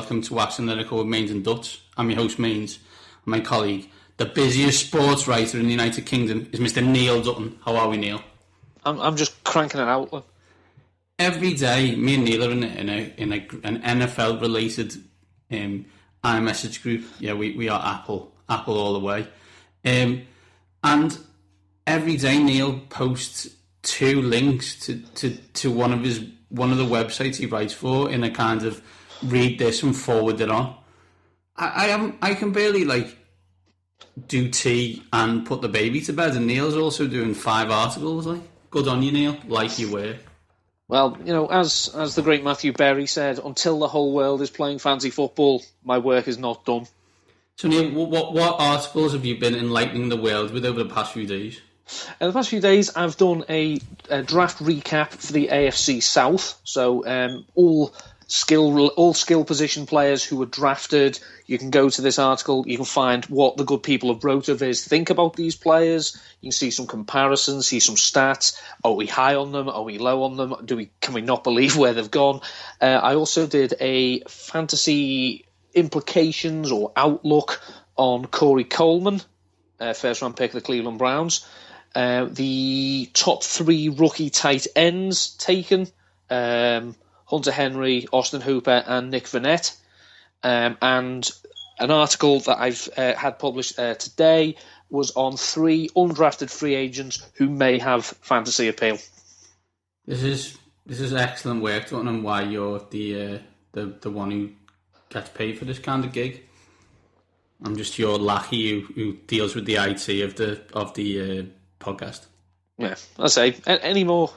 welcome to Waxing Lyrical with Mains and Dutch. I'm your host, Mains, and my colleague, the busiest sports writer in the United Kingdom, is Mr. Neil Dutton. How are we, Neil? I'm just cranking it out. Look. Every day, me and Neil are in an NFL-related iMessage group. Yeah, we are Apple all the way. And every day, Neil posts 2 links to one of the websites he writes for in a kind of read this and forward it on. I can barely do tea and put the baby to bed, and Neil's also doing 5 articles. Good on you, Neil. Like you were. Well, as the great Matthew Berry said, until the whole world is playing fancy football, my work is not done. So, Neil, what articles have you been enlightening the world with over the past few days? In the past few days, I've done a draft recap for the AFC South. So all skill position players who were drafted. You can go to this article. You can find what the good people of Rotoviz think about these players. You can see some comparisons, see some stats. Are we high on them? Are we low on them? Can we not believe where they've gone? I also did a fantasy implications or outlook on Corey Coleman, first round pick of the Cleveland Browns. The top 3 rookie tight ends taken, Hunter Henry, Austin Hooper, and Nick Vannett. And an article that I've had published today was on 3 undrafted free agents who may have fantasy appeal. This is excellent work, Dutton, and why you're the one who gets paid for this kind of gig. I'm just your lackey who deals with the IT of the podcast. Yeah, I say any more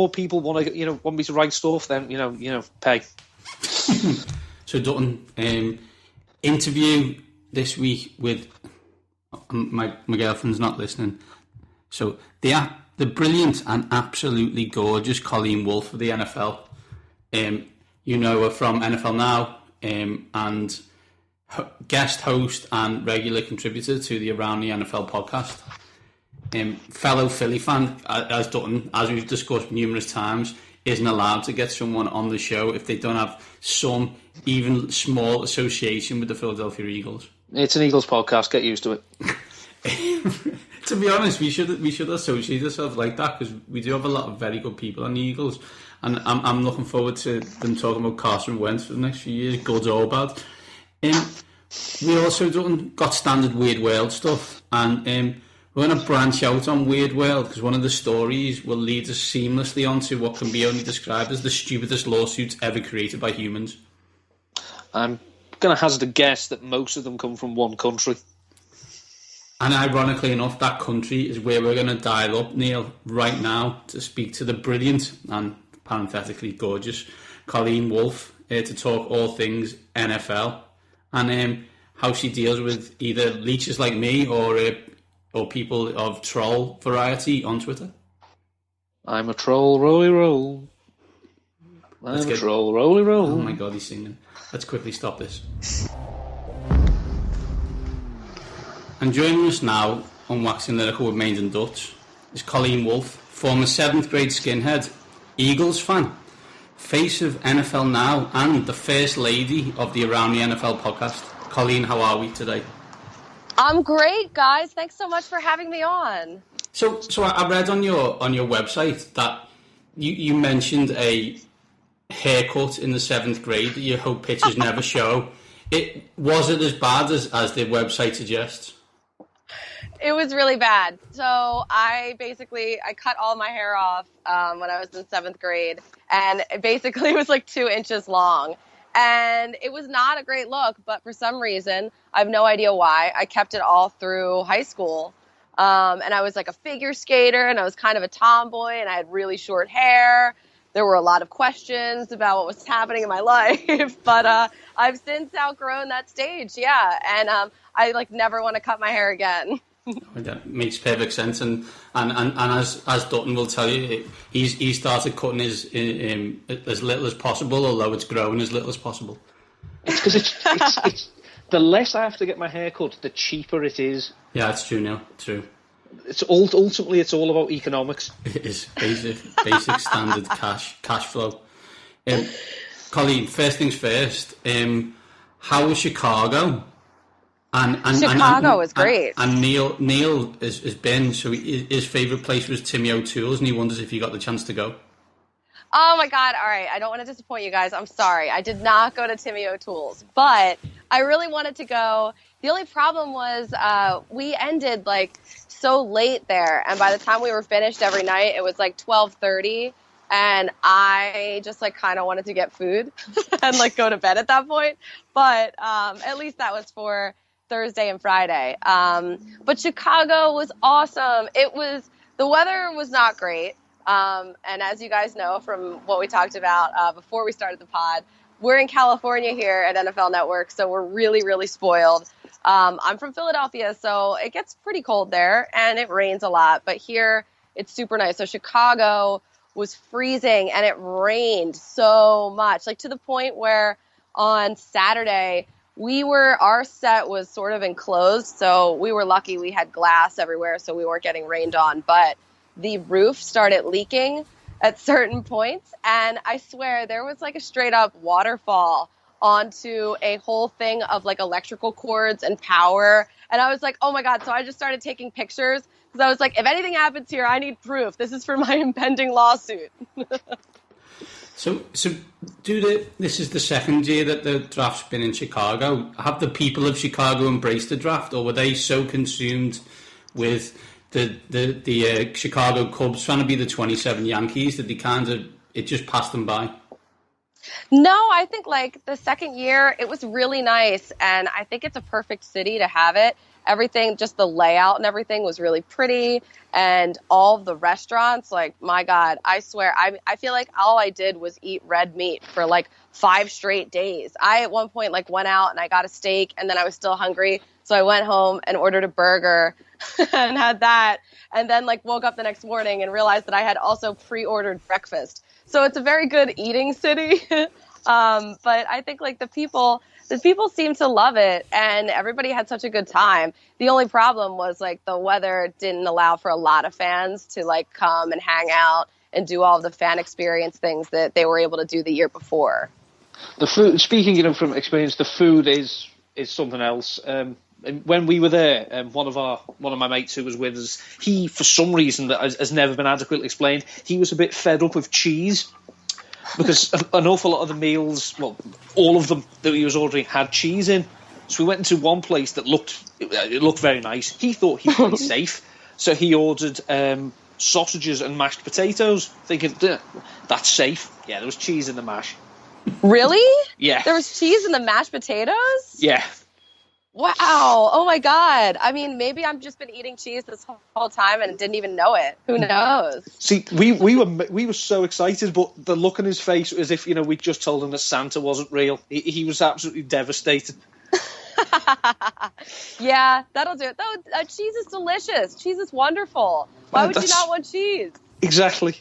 people want me to write stuff, then pay. So Dutton, interview this week with my girlfriend's not listening. So the brilliant and absolutely gorgeous Colleen Wolfe of the NFL. You know her from NFL Now, and guest host and regular contributor to the Around the NFL podcast. Fellow Philly fan, as Dutton, as we've discussed numerous times, isn't allowed to get someone on the show if they don't have some even small association with the Philadelphia Eagles. It's an Eagles podcast. Get used to it. To be honest, we should associate ourselves like that, because we do have a lot of very good people on the Eagles, and I'm looking forward to them talking about Carson Wentz for the next few years, good or bad. We also got standard Weird World stuff, and we're going to branch out on Weird World because one of the stories will lead us seamlessly onto what can be only described as the stupidest lawsuits ever created by humans. I'm going to hazard a guess that most of them come from one country. And ironically enough, that country is where we're going to dial up, Neil, right now to speak to the brilliant and parenthetically gorgeous Colleen Wolfe to talk all things NFL and how she deals with either leeches like me or people of troll variety on Twitter. I'm a troll, roly roll. Troll, roly roll. Oh my God, he's singing. Let's quickly stop this. And joining us now on Waxing Lyrical with Mains and Dutch is Colleen Wolfe, former 7th grade skinhead, Eagles fan, face of NFL Now, and the first lady of the Around the NFL podcast. Colleen, how are we today? I'm great, guys. Thanks so much for having me on. So I read on your website that you mentioned a haircut in the 7th grade that you hope pictures never show. Was it as bad as the website suggests? It was really bad. So I cut all my hair off when I was in 7th grade, and it basically was 2 inches long. And it was not a great look, but for some reason, I have no idea why, I kept it all through high school. And I was a figure skater, and I was kind of a tomboy, and I had really short hair. There were a lot of questions about what was happening in my life, but I've since outgrown that stage, yeah. And I never want to cut my hair again. That makes perfect sense, and as Dutton will tell you, he started cutting his as little as possible, although it's growing as little as possible. It's because it's the less I have to get my hair cut, the cheaper it is. Yeah, it's true, Neil. True. It's ultimately it's all about economics. It is basic standard cash flow. Colleen, first things first. How was Chicago? And Chicago was great. And Neil has been, so his favourite place was Timmy O'Toole's, and he wonders if you got the chance to go. Oh my God. All right. I don't want to disappoint you guys. I'm sorry. I did not go to Timmy O'Toole's, but I really wanted to go. The only problem was we ended like so late there. And by the time we were finished every night, it was like 12:30. And I just like kind of wanted to get food and like go to bed at that point. But at least that was for Thursday and Friday. But Chicago was awesome. The weather was not great. And as you guys know from what we talked about before we started the pod, we're in California here at NFL Network, so we're really, really spoiled. I'm from Philadelphia, so it gets pretty cold there, and it rains a lot. But here, it's super nice. So Chicago was freezing, and it rained so much, like to the point where on Saturday, our set was sort of enclosed, so we were lucky we had glass everywhere, so we weren't getting rained on. But the roof started leaking at certain points, and I swear there was like a straight up waterfall onto a whole thing of like electrical cords and power. And I was like, oh my God. So I just started taking pictures because I was like, if anything happens here, I need proof. This is for my impending lawsuit. So this is the second year that the draft's been in Chicago. Have the people of Chicago embraced the draft, or were they so consumed with the Chicago Cubs trying to be the 27 Yankees that it just passed them by? No, I think like the second year, it was really nice. And I think it's a perfect city to have it. Everything, just the layout and everything was really pretty. And all of the restaurants, like, my God, I swear, I feel like all I did was eat red meat for like 5 straight days. I at one point like went out and I got a steak and then I was still hungry. So I went home and ordered a burger and had that. And then like woke up the next morning and realized that I had also pre-ordered breakfast. So it's a very good eating city. But I think like the people seem to love it and everybody had such a good time. The only problem was like the weather didn't allow for a lot of fans to like come and hang out and do all of the fan experience things that they were able to do the year before. The food, speaking from experience, the food is something else. When we were there, one of my mates who was with us, he, for some reason that has never been adequately explained, he was a bit fed up with cheese because an awful lot of the meals, well, all of them that he was ordering had cheese in. So we went into one place that looked very nice. He thought he was safe, so he ordered sausages and mashed potatoes, thinking that's safe. Yeah, there was cheese in the mash. Really? Yeah. There was cheese in the mashed potatoes? Yeah. Wow. Oh my God. I mean, maybe I've just been eating cheese this whole time and didn't even know it. Who knows? See, we were so excited, but the look on his face was as if, we'd just told him that Santa wasn't real. He was absolutely devastated. Yeah, that'll do it. Though cheese is delicious. Cheese is wonderful. Why would you not want cheese? Exactly.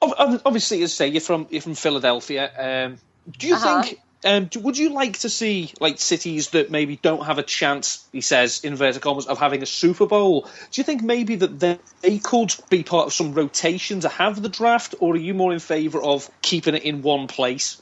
Obviously, as I say, you're from Philadelphia. Do you think? Would you like to see like cities that maybe don't have a chance, he says, inverted commas, of having a Super Bowl? Do you think maybe that they could be part of some rotation to have the draft, or are you more in favour of keeping it in one place?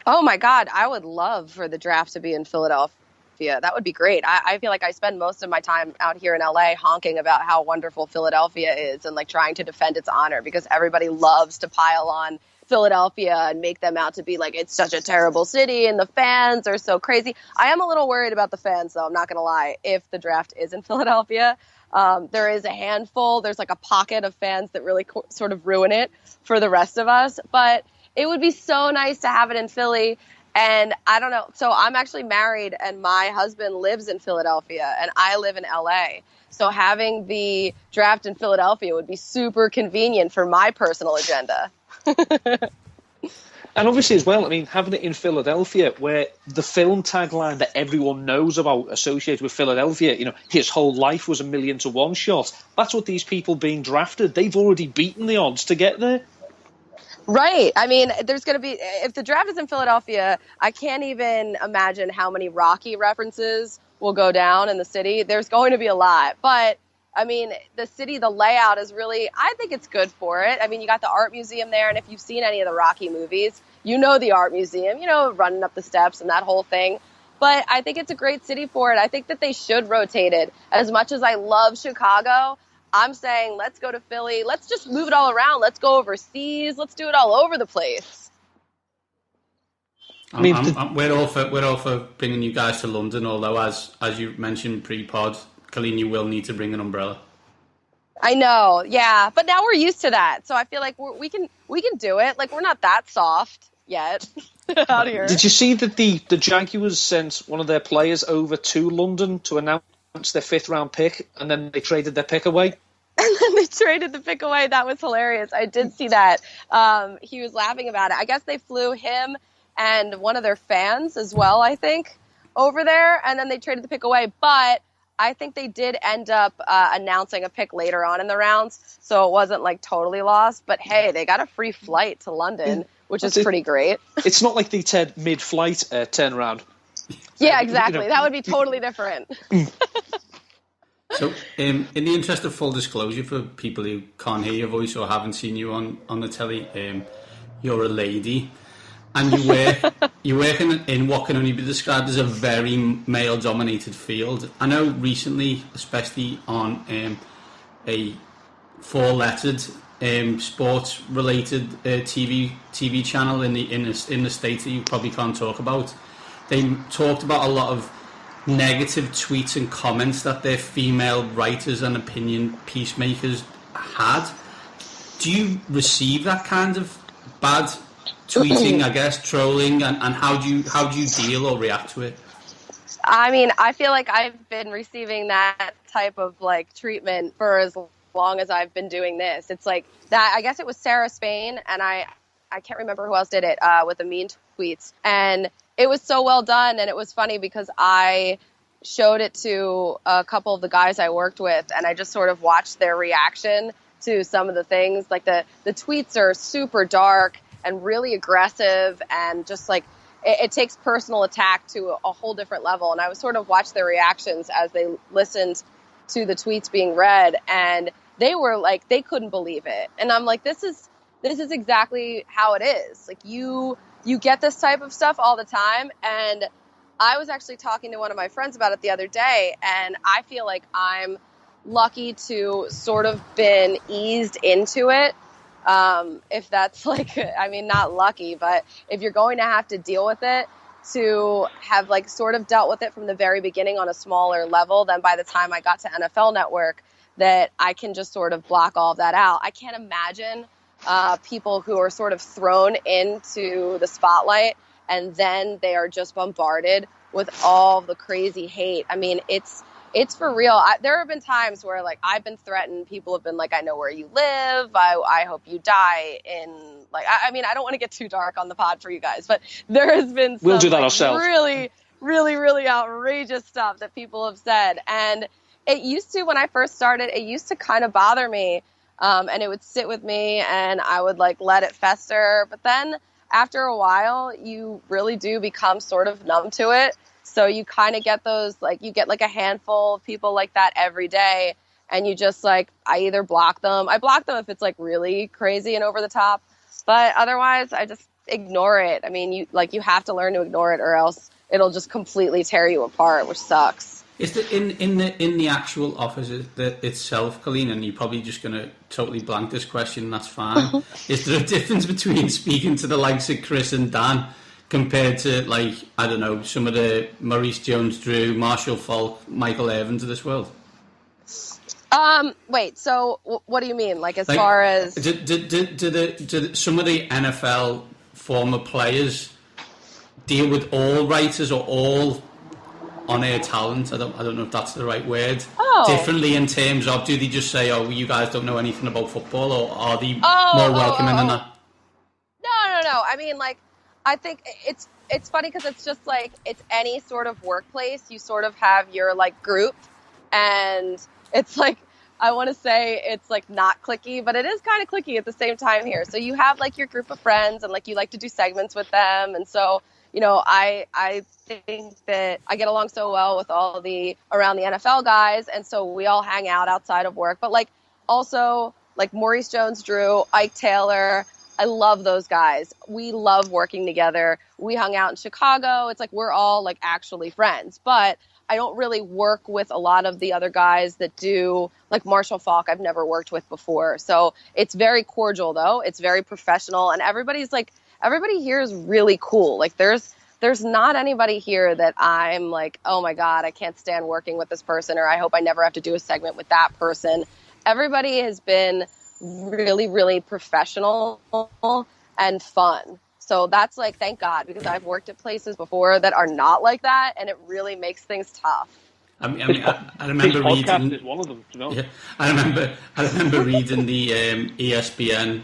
Oh my God, I would love for the draft to be in Philadelphia. That would be great. I feel like I spend most of my time out here in LA honking about how wonderful Philadelphia is and like trying to defend its honor because everybody loves to pile on Philadelphia and make them out to be like it's such a terrible city and the fans are so crazy. I am a little worried about the fans, though. I'm not going to lie. If the draft is in Philadelphia, there is a handful. There's like a pocket of fans that really sort of ruin it for the rest of us. But it would be so nice to have it in Philly. And I don't know. So I'm actually married and my husband lives in Philadelphia and I live in LA. So having the draft in Philadelphia would be super convenient for my personal agenda. And obviously as well, I mean, having it in Philadelphia where the film tagline that everyone knows about associated with Philadelphia, his whole life was a 1,000,000-to-1 shot. That's what these people being drafted, they've already beaten the odds to get there. Right. I mean, there's going to be, if the draft is in Philadelphia, I can't even imagine how many Rocky references will go down in the city. There's going to be a lot. But I mean, the city, the layout is really, I think it's good for it. I mean, you got the art museum there, and if you've seen any of the Rocky movies, you know the art museum, running up the steps and that whole thing. But I think it's a great city for it. I think that they should rotate it. As much as I love Chicago, I'm saying let's go to Philly. Let's just move it all around. Let's go overseas. Let's do it all over the place. I mean, we're all for bringing you guys to London, although as you mentioned pre-pod, Colleen, you will need to bring an umbrella. I know, yeah, but now we're used to that, so I feel like we can do it. Like, we're not that soft yet out here. Did you see that the Jaguars sent one of their players over to London to announce their 5th round pick, and then they traded their pick away? And then they traded the pick away. That was hilarious. I did see that. He was laughing about it. I guess they flew him and one of their fans as well, I think, over there, and then they traded the pick away, but I think they did end up announcing a pick later on in the rounds, so it wasn't like totally lost. But hey, they got a free flight to London, which is pretty great. It's not like they said mid-flight turnaround. Yeah, exactly. That would be totally different. So, in the interest of full disclosure for people who can't hear your voice or haven't seen you on the telly, you're a lady. And you work in what can only be described as a very male-dominated field. I know recently, especially on a 4-lettered sports-related TV channel in the States that you probably can't talk about, they talked about a lot of negative tweets and comments that their female writers and opinion peacemakers had. Do you receive that kind of bad tweeting, I guess, trolling, and how do you deal or react to it? I mean, I feel like I've been receiving that type of like treatment for as long as I've been doing this. It's like that. I guess it was Sarah Spain, and I can't remember who else did it with the mean tweets, and it was so well done, and it was funny because I showed it to a couple of the guys I worked with, and I just sort of watched their reaction to some of the things. Like the tweets are super dark and really aggressive, and just like it takes personal attack to a whole different level. And I was sort of watched their reactions as they listened to the tweets being read, and they were like, they couldn't believe it. And I'm like, this is exactly how it is. Like you get this type of stuff all the time. And I was actually talking to one of my friends about it the other day, and I feel like I'm lucky to sort of been eased into it. If that's like, I mean, not lucky, but if you're going to have to deal with it, to have like sort of dealt with it from the very beginning on a smaller level, then by the time I got to NFL Network, that I can just sort of block all of that out. I can't imagine people who are sort of thrown into the spotlight and then they are just bombarded with all the crazy hate. I mean, it's for real. There have been times where like I've been threatened. People have been like, I know where you live. I hope you die in like, I mean, I don't want to get too dark on the pod for you guys, but there has been some, we'll do that like, ourselves. Really, really, really outrageous stuff that people have said. And it used to, when I first started, it used to kind of bother me. And it would sit with me and I would like let it fester. But then after a while, you really do become sort of numb to it. So you kind of get those, like you get like a handful of people like that every day. And you just like, I either block them. I block them if it's like really crazy and over the top. But otherwise, I just ignore it. I mean, you have to learn to ignore it or else it'll just completely tear you apart, which sucks. Is there in the actual office itself, Colleen, and you're probably just going to totally blank this question, that's fine. Is there a difference between speaking to the likes of Chris and Dan compared to, like, I don't know, some of the Maurice Jones-Drew, Marshall Faulk, Michael Irvins of this world? Wait, so what do you mean? Like, as far as... Do some of the NFL former players deal with all writers or all on-air talent? I don't know if that's the right word. Differently in terms of, do they just say, oh, you guys don't know anything about football, or are they more welcoming than that? No. I mean, like, I think it's funny because it's just like, it's any sort of workplace. You sort of have your, like, group, and it's like, I want to say it's like not cliquey, but it is kind of cliquey at the same time here. So you have like your group of friends and like you like to do segments with them. And so, I think that I get along so well with all around the NFL guys, and so we all hang out outside of work. But like also like Maurice Jones-Drew, Ike Taylor, I love those guys. We love working together. We hung out in Chicago. It's like we're all like actually friends, but I don't really work with a lot of the other guys that do, like Marshall Faulk I've never worked with before. So it's very cordial though. It's very professional, and everybody here is really cool. Like there's not anybody here that I'm like, oh my God, I can't stand working with this person, or I hope I never have to do a segment with that person. Everybody has been really, really professional and fun. So that's like, thank God, because I've worked at places before that are not like that, and it really makes things tough. I remember reading. Is one of them, you know? Yeah, I remember reading the ESPN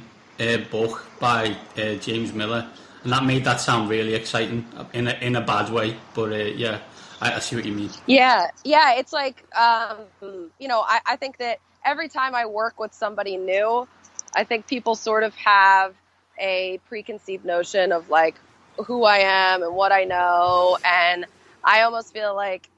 book by James Miller, and that made that sound really exciting in a bad way. But yeah, I see what you mean. Yeah, it's like I think that every time I work with somebody new, I think people sort of have a preconceived notion of like who I am and what I know, and I almost feel like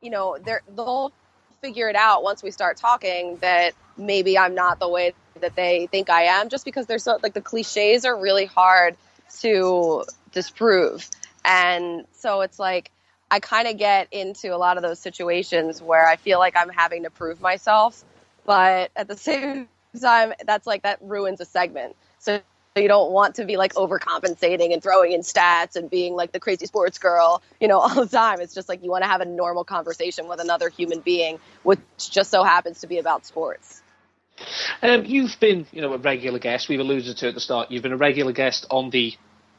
they'll figure it out once we start talking that maybe I'm not the way that they think I am, just because they're so like the cliches are really hard to disprove. And so it's like I kind of get into a lot of those situations where I feel like I'm having to prove myself, but at the same time that's like that ruins a segment. So you don't want to be like overcompensating and throwing in stats and being like the crazy sports girl, all the time. It's just like you want to have a normal conversation with another human being, which just so happens to be about sports. You've been, a regular guest. We've alluded to at the start. You've been a regular guest on the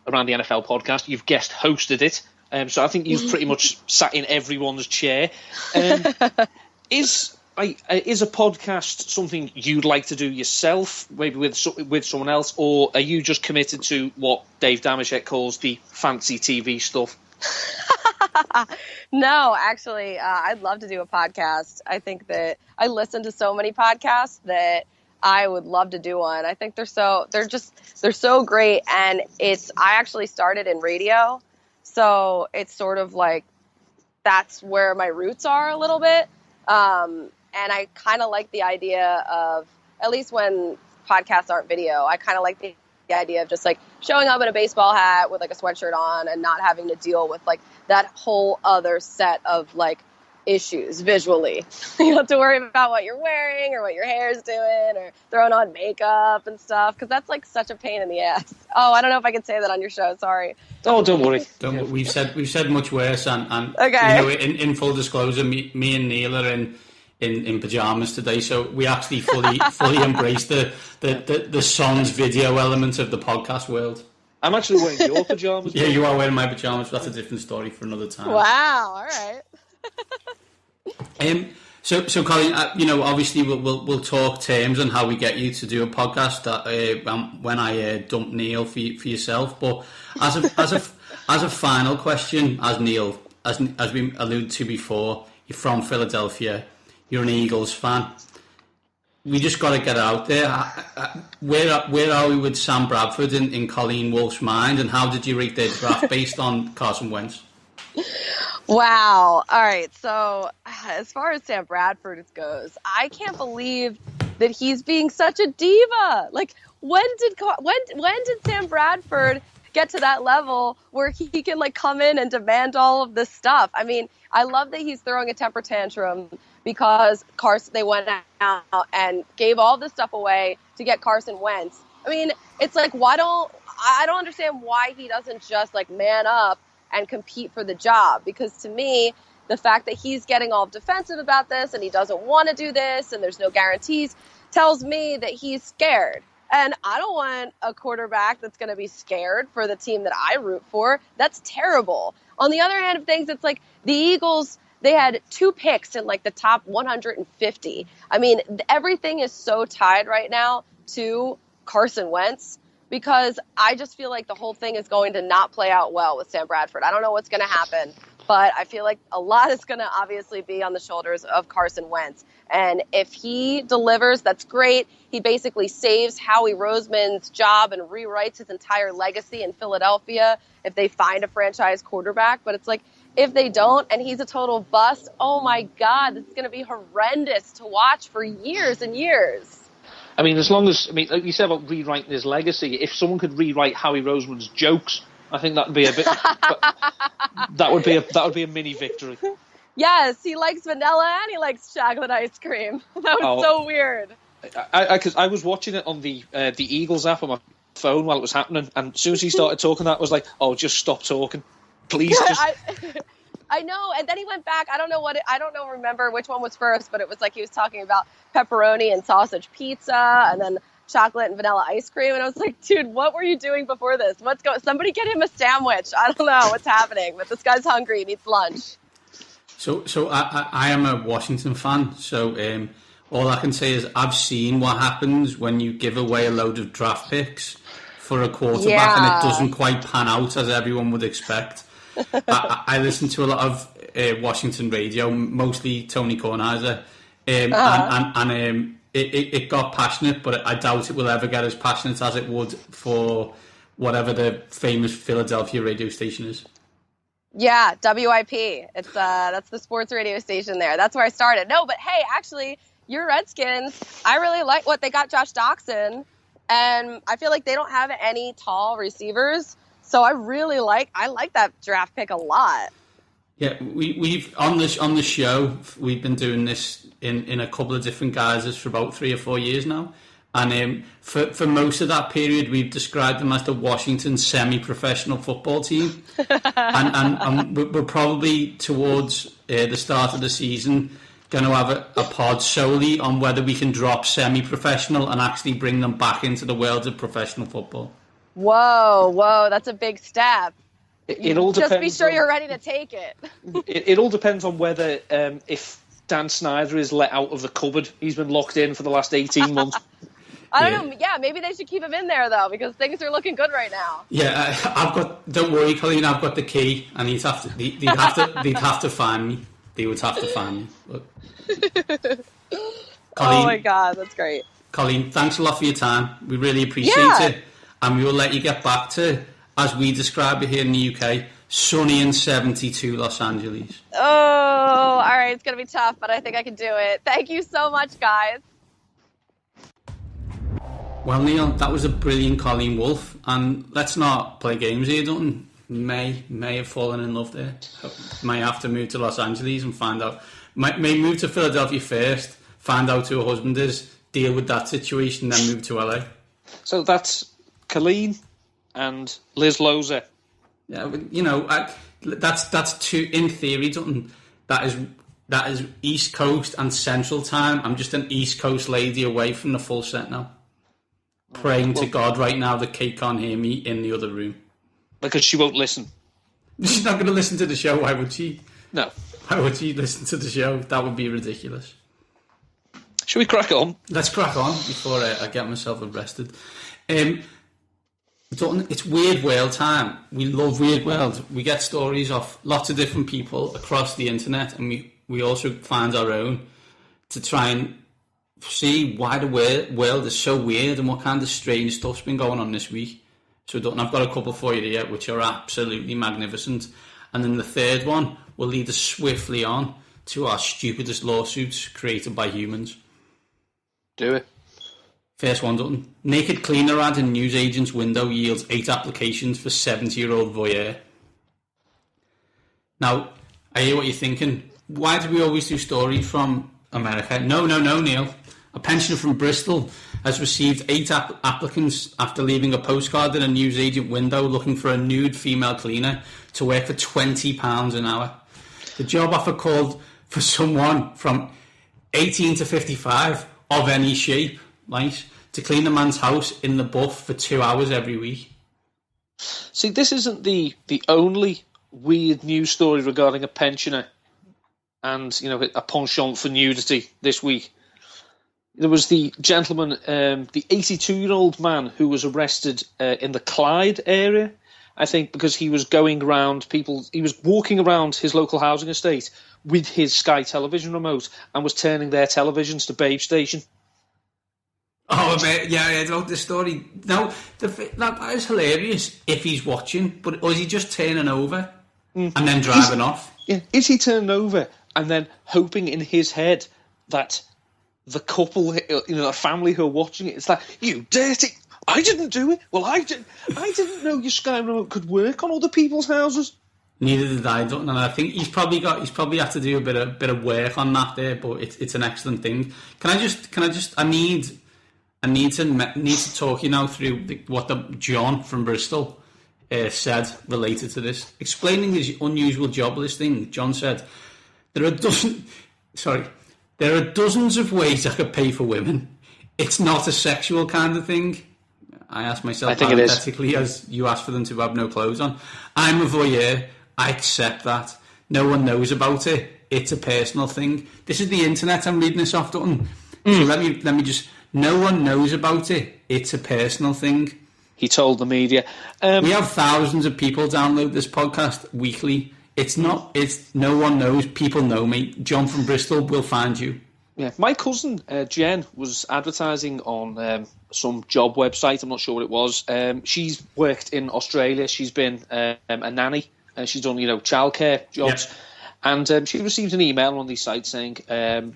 Around the NFL podcast. You've guest hosted it. So I think you've pretty much sat in everyone's chair. Is a podcast something you'd like to do yourself, maybe with someone else, or are you just committed to what Dave Damashek calls the fancy TV stuff? No, actually, I'd love to do a podcast. I think that I listen to so many podcasts that I would love to do one. I think they're so great, and I actually started in radio, so it's sort of like that's where my roots are a little bit. And I kind of like the idea of, at least when podcasts aren't video, I kind of like the idea of just like showing up in a baseball hat with like a sweatshirt on and not having to deal with like that whole other set of like issues visually. You don't have to worry about what you're wearing or what your hair is doing or throwing on makeup and stuff, because that's like such a pain in the ass. Oh, I don't know if I can say that on your show. Sorry. Oh, don't worry. We've said much worse, and okay. In full disclosure, me and Neil are in pajamas today, so we actually fully embrace the songs video element of the podcast world. I'm actually wearing your pajamas. Yeah, you are wearing my pajamas. But that's a different story for another time. Wow. All right. So Colin, obviously we'll talk terms on how we get you to do a podcast. When I dump Neil for yourself, but as a final question, as we alluded to before, you're from Philadelphia. You're an Eagles fan. We just got to get it out there. Where are we with Sam Bradford in Colleen Wolfe's mind, and how did you rate their draft based on Carson Wentz? Wow. All right. So as far as Sam Bradford goes, I can't believe that he's being such a diva. Like, when did Sam Bradford get to that level where he can like come in and demand all of this stuff? I mean, I love that he's throwing a temper tantrum because they went out and gave all this stuff away to get Carson Wentz. I mean, it's like, I don't understand why he doesn't just like man up and compete for the job, because to me, the fact that he's getting all defensive about this and he doesn't want to do this and there's no guarantees tells me that he's scared. And I don't want a quarterback that's going to be scared for the team that I root for. That's terrible. On the other hand of things, it's like the Eagles, they had 2 picks in like the top 150. I mean, everything is so tied right now to Carson Wentz, because I just feel like the whole thing is going to not play out well with Sam Bradford. I don't know what's going to happen, But I feel like a lot is going to obviously be on the shoulders of Carson Wentz. And if he delivers, that's great. He basically saves Howie Roseman's job and rewrites his entire legacy in Philadelphia if they find a franchise quarterback. But it's like, if they don't and he's a total bust, oh my God, it's going to be horrendous to watch for years and years. I mean, as long as, like you said about rewriting his legacy, if someone could rewrite Howie Roseman's jokes, I think that would be a bit. that would be a mini victory. Yes, he likes vanilla and he likes chocolate ice cream. That was so weird. Because I was watching it on the Eagles app on my phone while it was happening, and as soon as he started talking, that I was like, "Oh, just stop talking, please." Just... I know, and then he went back. I don't remember which one was first, but it was like he was talking about pepperoni and sausage pizza, and then chocolate and vanilla ice cream, and I was like, dude, what were you doing before this? Somebody get him a sandwich. I don't know what's happening, but this guy's hungry, he needs lunch. So I am a Washington fan, so all I can say is I've seen what happens when you give away a load of draft picks for a quarterback and it doesn't quite pan out as everyone would expect. I listen to a lot of Washington radio, mostly Tony Kornheiser, and it got passionate, but I doubt it will ever get as passionate as it would for whatever the famous Philadelphia radio station is. Yeah, WIP. It's that's the sports radio station there. That's where I started. No, but hey, actually, your Redskins, I really like what they got Josh Doxson, and I feel like they don't have any tall receivers, so I like that draft pick a lot. Yeah, we've on the show we've been doing this in a couple of different guises for about 3 or 4 years now, and for most of that period we've described them as the Washington semi-professional football team, and we're probably towards the start of the season going to have a pod solely on whether we can drop semi-professional and actually bring them back into the world of professional football. Whoa, that's a big step. It all depends. Just be sure you're ready to take it. It all depends on whether if Dan Snyder is let out of the cupboard. He's been locked in for the last 18 months. I don't know. Yeah, maybe they should keep him in there though, because things are looking good right now. Yeah, I've got. Don't worry, Colleen. I've got the key, and they'd have to find me. They would have to find me. Colleen, oh my God, that's great. Colleen, thanks a lot for your time. We really appreciate it, and we will let you get back to, as we describe it here in the UK, sunny and 72 Los Angeles. Oh, all right. It's going to be tough, but I think I can do it. Thank you so much, guys. Well, Neil, that was a brilliant Colleen Wolfe, and let's not play games here, Dutton. May have fallen in love there. May have to move to Los Angeles and find out. May move to Philadelphia first, find out who her husband is, deal with that situation, then move to LA. So that's Colleen and Liz Loza. Yeah, that's two in theory, Dutton. That is East Coast and Central Time. I'm just an East Coast lady away from the full set now. Praying to God right now that Kate can't hear me in the other room. Because she won't listen. She's not going to listen to the show. Why would she? No. Why would she listen to the show? That would be ridiculous. Shall we crack on? Let's crack on before I get myself arrested. It's Weird World time. We love Weird World. We get stories of lots of different people across the internet, and we also find our own to try and see why the world is so weird and what kind of strange stuff's been going on this week. So I've got a couple for you here, which are absolutely magnificent. And then the third one will lead us swiftly on to our stupidest lawsuits created by humans. Do it. First one, Dutton. Naked cleaner ad in newsagent's window yields 8 applications for 70-year-old voyeur. Now, I hear what you're thinking. Why do we always do stories from America? No, Neil. A pensioner from Bristol has received 8 applicants after leaving a postcard in a newsagent window looking for a nude female cleaner to work for £20 an hour. The job offer called for someone from 18 to 55 of any shape, right, to clean the man's house in the buff for 2 hours every week. See, this isn't the only weird news story regarding a pensioner and, a penchant for nudity this week. There was the gentleman, the 82-year-old man who was arrested in the Clyde area I think because he was going around he was walking around his local housing estate with his Sky television remote and was turning their televisions to Babe Station. Oh, mate, yeah, I told the story. No, that is hilarious if he's watching, but or is he just turning over and then driving off? Yeah, is he turning over and then hoping in his head that the couple, the family who are watching it, it's like, you dirty, I didn't do it. Well, I didn't know your Sky remote could work on other people's houses. Neither did I, and I think he's probably had to do a bit of work on that there, but it's an excellent thing. I need to talk you now through what John from Bristol said related to this. Explaining his unusual job listing, John said, there are dozens of ways I could pay for women. It's not a sexual kind of thing. I asked myself parenthetically as you asked for them to have no clothes on. I'm a voyeur. I accept that. No one knows about it. It's a personal thing. This is the internet. I'm reading this off, Dutton. So let me just... No one knows about it. It's a personal thing. He told the media. We have thousands of people download this podcast weekly. It's no one knows. People know me. John from Bristol will find you. Yeah, my cousin Jen was advertising on some job website. I'm not sure what it was. She's worked in Australia. She's been a nanny. She's done childcare jobs, and she received an email on one of these sites saying,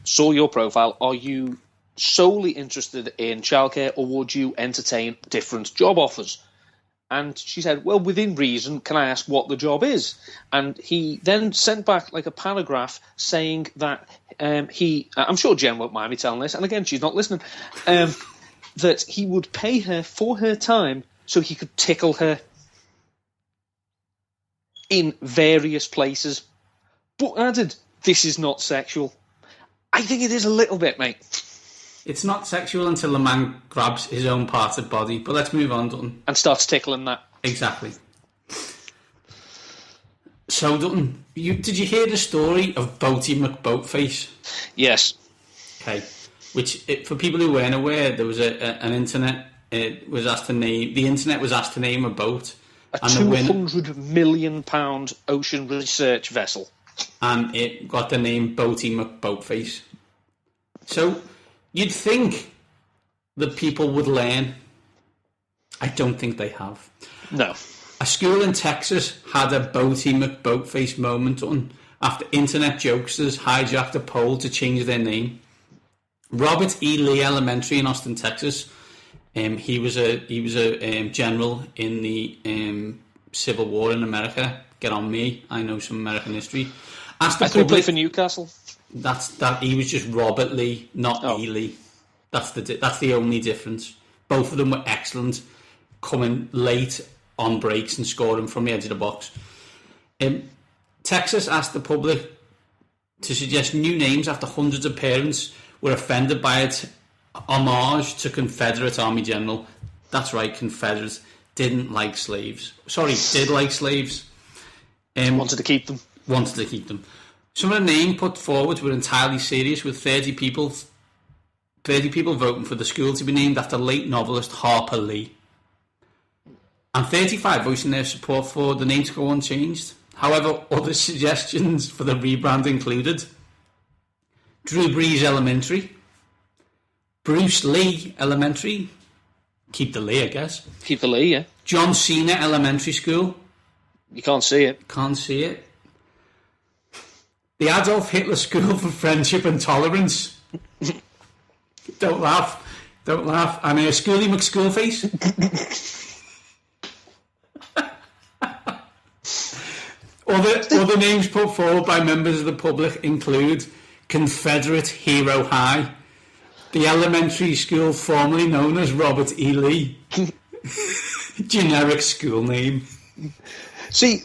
"Saw your profile. Are you solely interested in childcare, or would you entertain different job offers?" And she said, well, within reason, can I ask what the job is? And he then sent back like a paragraph saying that I'm sure Jen won't mind me telling this, and again, she's not listening, that he would pay her for her time so he could tickle her in various places. But added, this is not sexual. I think it is a little bit, mate. It's not sexual until the man grabs his own part of body. But let's move on, Dutton. And starts tickling that. Exactly. So, Dutton, did you hear the story of Boaty McBoatface? Yes. Okay. Which, for people who weren't aware, there was an internet. The internet was asked to name a boat. A £200 million ocean research vessel. And it got the name Boaty McBoatface. So... you'd think that people would learn. I don't think they have. No. A school in Texas had a Boaty McBoatface moment after internet jokesters hijacked a poll to change their name. Robert E. Lee Elementary in Austin, Texas. He was a general in the Civil War in America. Get on me. I know some American history. I think play for Newcastle. That he was just Robert Lee, not E. Lee. That's the only difference. Both of them were excellent, coming late on breaks and scoring from the edge of the box. Texas asked the public to suggest new names after hundreds of parents were offended by its homage to Confederate Army General. That's right, Confederates didn't like slaves. Sorry, did like slaves. Wanted to keep them. Some of the names put forward were entirely serious, with 30 people voting for the school to be named after late novelist Harper Lee, and 35 voicing their support for the name to go unchanged. However, other suggestions for the rebrand included Drew Brees Elementary, Bruce Lee Elementary, keep the Lee, I guess. Keep the Lee, yeah. John Cena Elementary School. You can't see it. Can't see it. The Adolf Hitler School for Friendship and Tolerance. Don't laugh. And Schoolie McSchoolface. Other names put forward by members of the public include Confederate Hero High, the elementary school formerly known as Robert E. Lee. Generic school name. See,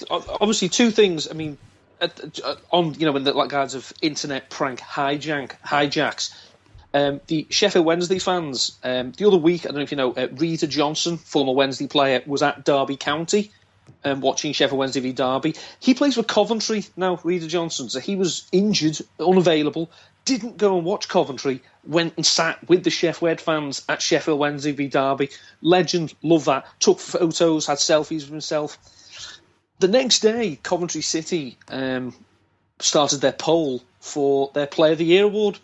obviously two things. In the regards of internet prank hijacks, the Sheffield Wednesday fans, the other week, I don't know if you know, Rita Johnson, former Wednesday player, was at Derby County watching Sheffield Wednesday v Derby. He plays for Coventry now, Rita Johnson, so he was injured, unavailable, didn't go and watch Coventry, went and sat with the Sheff Wed fans at Sheffield Wednesday v Derby. Legend, love that. Took photos, had selfies of himself. The next day, Coventry City started their poll for their Player of the Year award.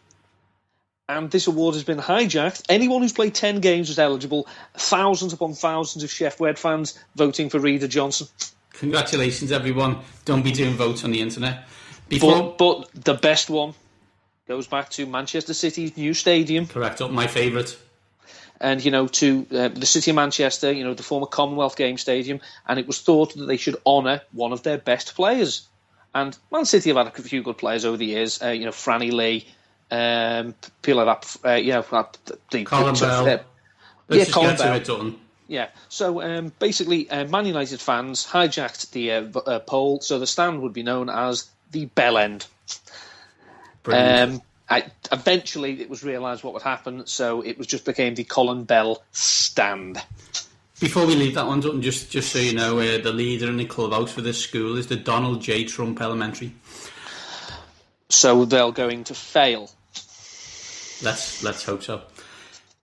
And this award has been hijacked. Anyone who's played 10 games was eligible. Thousands upon thousands of Sheff Wed fans voting for Reader Johnson. Congratulations, everyone. Don't be doing votes on the internet. But the best one goes back to Manchester City's new stadium. Correct, up my favourite. And, to the City of Manchester, the former Commonwealth Games Stadium, and it was thought that they should honour one of their best players. And Man City have had a few good players over the years, Franny Lee, people like that, Colin Bell. Let's just Colin get Bell. To it done. Yeah, so basically, Man United fans hijacked the poll, so the stand would be known as the Bell End. Eventually, it was realised what would happen, so it just became the Colin Bell stand. Before we leave that one, Dutton, just so you know, the leader in the clubhouse for this school is the Donald J. Trump Elementary. So they're going to fail. Let's hope so.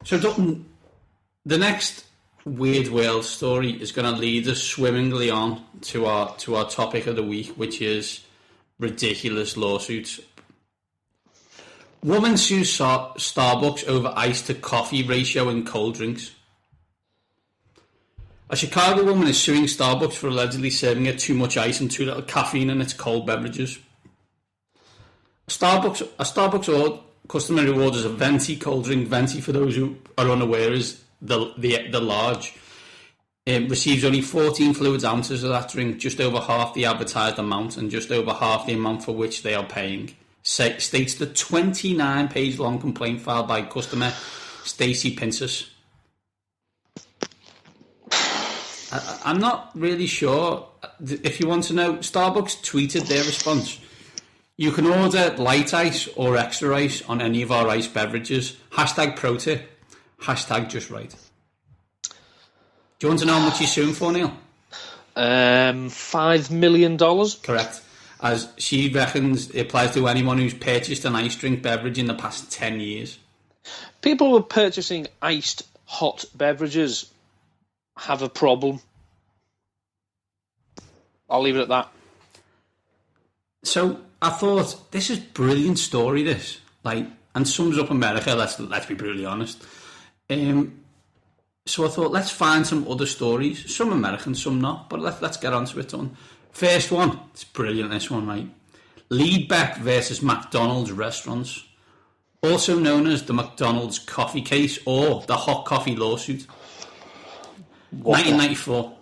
So, Dutton, the next Weird World story is going to lead us swimmingly on to our topic of the week, which is ridiculous lawsuits. Woman sues Starbucks over ice to coffee ratio in cold drinks. A Chicago woman is suing Starbucks for allegedly serving it too much ice and too little caffeine in its cold beverages. A Starbucks customary orders a venti cold drink. Venti, for those who are unaware, is the large. Receives only 14 fluid ounces of that drink, just over half the advertised amount and just over half the amount for which they are paying. States the 29-page long complaint filed by customer Stacey Pincus. I'm not really sure. If you want to know, Starbucks tweeted their response. You can order light ice or extra ice on any of our ice beverages. #pro tip. #just right. Do you want to know how much you're suing for, Neil? $5 million. Correct. As she reckons it applies to anyone who's purchased an ice drink beverage in the past 10 years. People who are purchasing iced hot beverages have a problem. I'll leave it at that. So I thought, this is a brilliant story, this. And sums up America, let's be brutally honest. So I thought, let's find some other stories. Some American, some not. But let's get on to it, Don. First one. It's brilliant, this one, right? Leadbeck versus McDonald's restaurants. Also known as the McDonald's coffee case or the hot coffee lawsuit. 1994.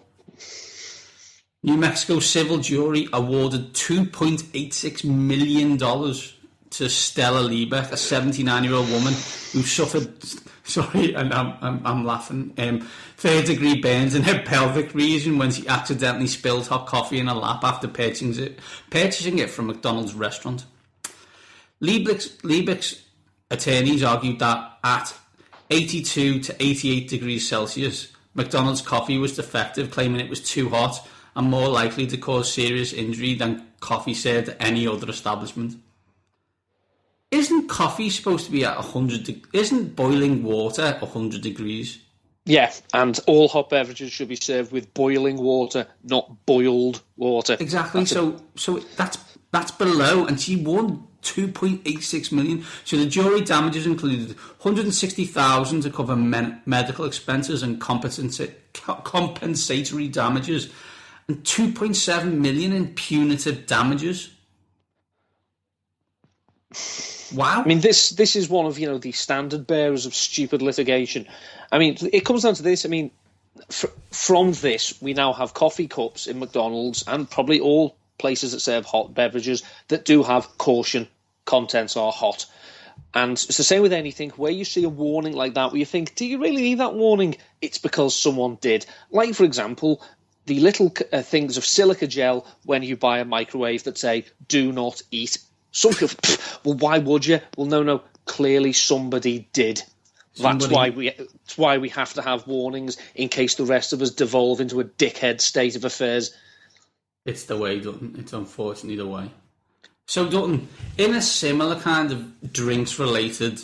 New Mexico civil jury awarded $2.86 million to Stella Liebeck, a 79-year-old woman who suffered, sorry, and I'm laughing, third-degree burns in her pelvic region when she accidentally spilled hot coffee in her lap after purchasing it from McDonald's restaurant. Liebeck's attorneys argued that at 82 to 88 degrees Celsius, McDonald's coffee was defective, claiming it was too hot and more likely to cause serious injury than coffee served at any other establishment. Isn't coffee supposed to be at 100? Isn't boiling water 100 degrees? Yeah, and all hot beverages should be served with boiling water, not boiled water. Exactly. So that's below, and she won $2.86 million. So the jury damages included $160,000 to cover medical expenses and compensatory damages, and $2.7 million in punitive damages. Wow. I mean, this is one of, the standard bearers of stupid litigation. I mean, it comes down to this. I mean, from this, we now have coffee cups in McDonald's and probably all places that serve hot beverages that do have caution, contents are hot. And it's the same with anything. Where you see a warning like that, where you think, do you really need that warning? It's because someone did. Like, for example, the little things of silica gel when you buy a microwave that say, do not eat. Some people, well, why would you? Well, no, clearly somebody did. That's why we have to have warnings in case the rest of us devolve into a dickhead state of affairs. It's the way, it's unfortunately the way. So, Dutton, in a similar kind of drinks-related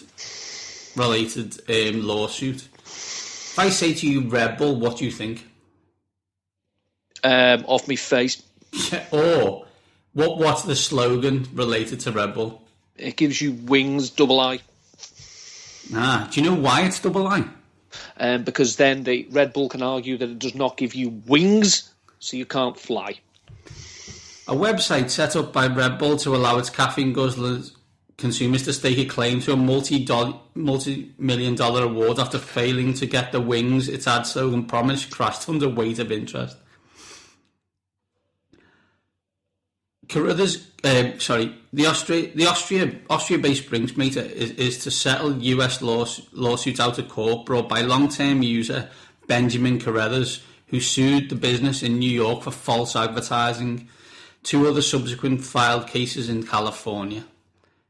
lawsuit, if I say to you Red Bull, what do you think? Off me face. Or what's the slogan related to Red Bull? It gives you wings, double I. Do you know why it's double I? Because then Red Bull can argue that it does not give you wings, so you can't fly. A website set up by Red Bull to allow its caffeine guzzlers consumers to stake a claim to a multi-million dollar award after failing to get the wings its ad slogan promised crashed under weight of interest. Carruthers, the Austria-based Brinksmeter is to settle US lawsuits out of court brought by long-term user Benjamin Carruthers, who sued the business in New York for false advertising. 2 other subsequent filed cases in California.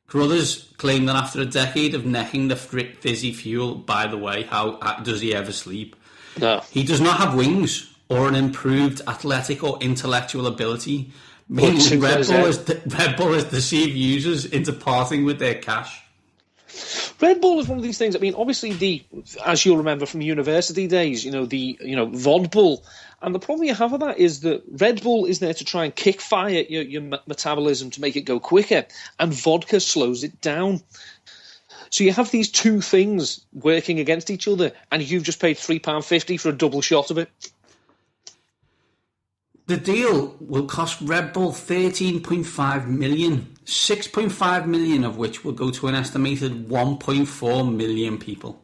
Carruthers claimed that after a decade of necking the fizzy fuel, by the way, how does he ever sleep? No. He does not have wings or an improved athletic or intellectual ability, meaning Red Bull has deceived users into parting with their cash. Red Bull is one of these things. I mean, obviously, as you'll remember from university days, Vodbull. And the problem you have with that is that Red Bull is there to try and kickfire your metabolism to make it go quicker, and vodka slows it down. So you have these two things working against each other, and you've just paid £3.50 for a double shot of it. The deal will cost Red Bull $13.5 million, $6.5 million of which will go to an estimated 1.4 million people.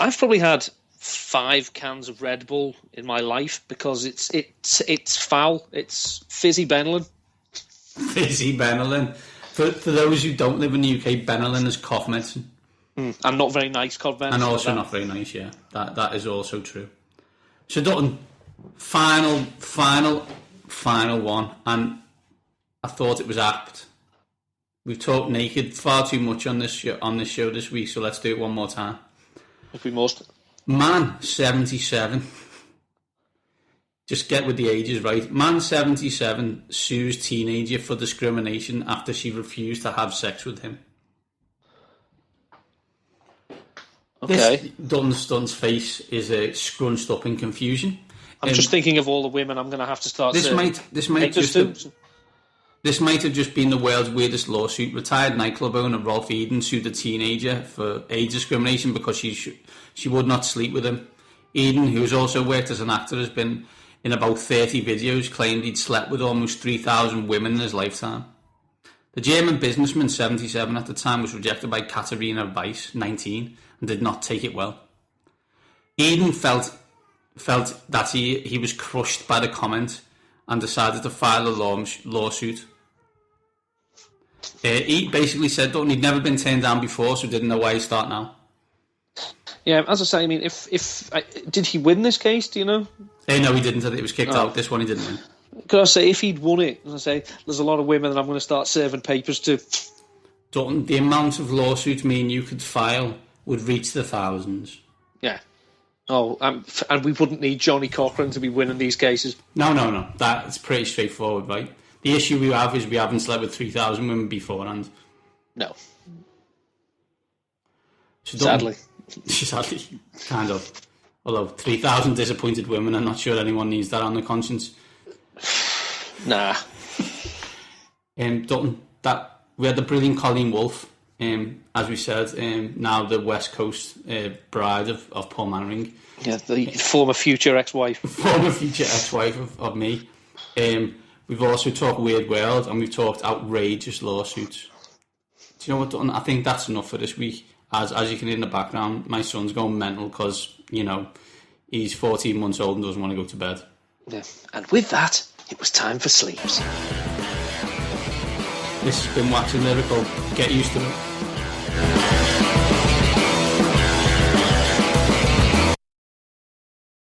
I've probably had 5 cans of Red Bull in my life because it's foul. It's fizzy Benylin. Fizzy Benylin. For those who don't live in the UK, Benylin is cough medicine. And not very nice cough medicine. And also not very nice, yeah. That is also true. So Dutton, final one, and I thought it was apt. We've talked naked far too much on this show this week, so let's do it one more time. If we must. Man 77. Just get with the ages right. Man 77 sues teenager for discrimination after she refused to have sex with him. Okay. This Dunn's face is scrunched up in confusion. I'm just thinking of all the women I'm going to have to start. This might have just been the world's weirdest lawsuit. Retired nightclub owner Rolf Eden sued a teenager for age discrimination because she would not sleep with him. Eden, who has also worked as an actor, has been in about 30 videos, claimed he'd slept with almost 3,000 women in his lifetime. The German businessman, 77 at the time, was rejected by Katharina Weiss, 19, and did not take it well. Eden felt that he was crushed by the comment and decided to file a lawsuit. He basically said that he'd never been turned down before, so didn't know why he'd start now. Yeah, as I say, I mean, if did he win this case? Do you know? No, he didn't. It was kicked out. This one he didn't win. Could I say if he'd won it? As I say, there's a lot of women that I'm going to start serving papers to. Dutton, the amount of lawsuits me and you could file would reach the thousands. Yeah. Oh, and we wouldn't need Johnny Cochran to be winning these cases. No. That's pretty straightforward, right? The issue we have is we haven't slept with 3,000 women beforehand. No. So Sadly, kind of. Although 3,000 disappointed women, I'm not sure anyone needs that on the conscience. Nah. Dutton, we had the brilliant Colleen Wolfe, as we said, now the West Coast bride of Paul Mannering. Yeah, the former future ex-wife. Former future ex-wife of me. We've also talked Weird World, and we've talked outrageous lawsuits. Do you know what, Dutton? I think that's enough for this week. As you can hear in the background, my son's going mental because, he's 14 months old and doesn't want to go to bed. Yeah. And with that, it was time for sleeps. This has been Waxing Lyrical. Get used to it.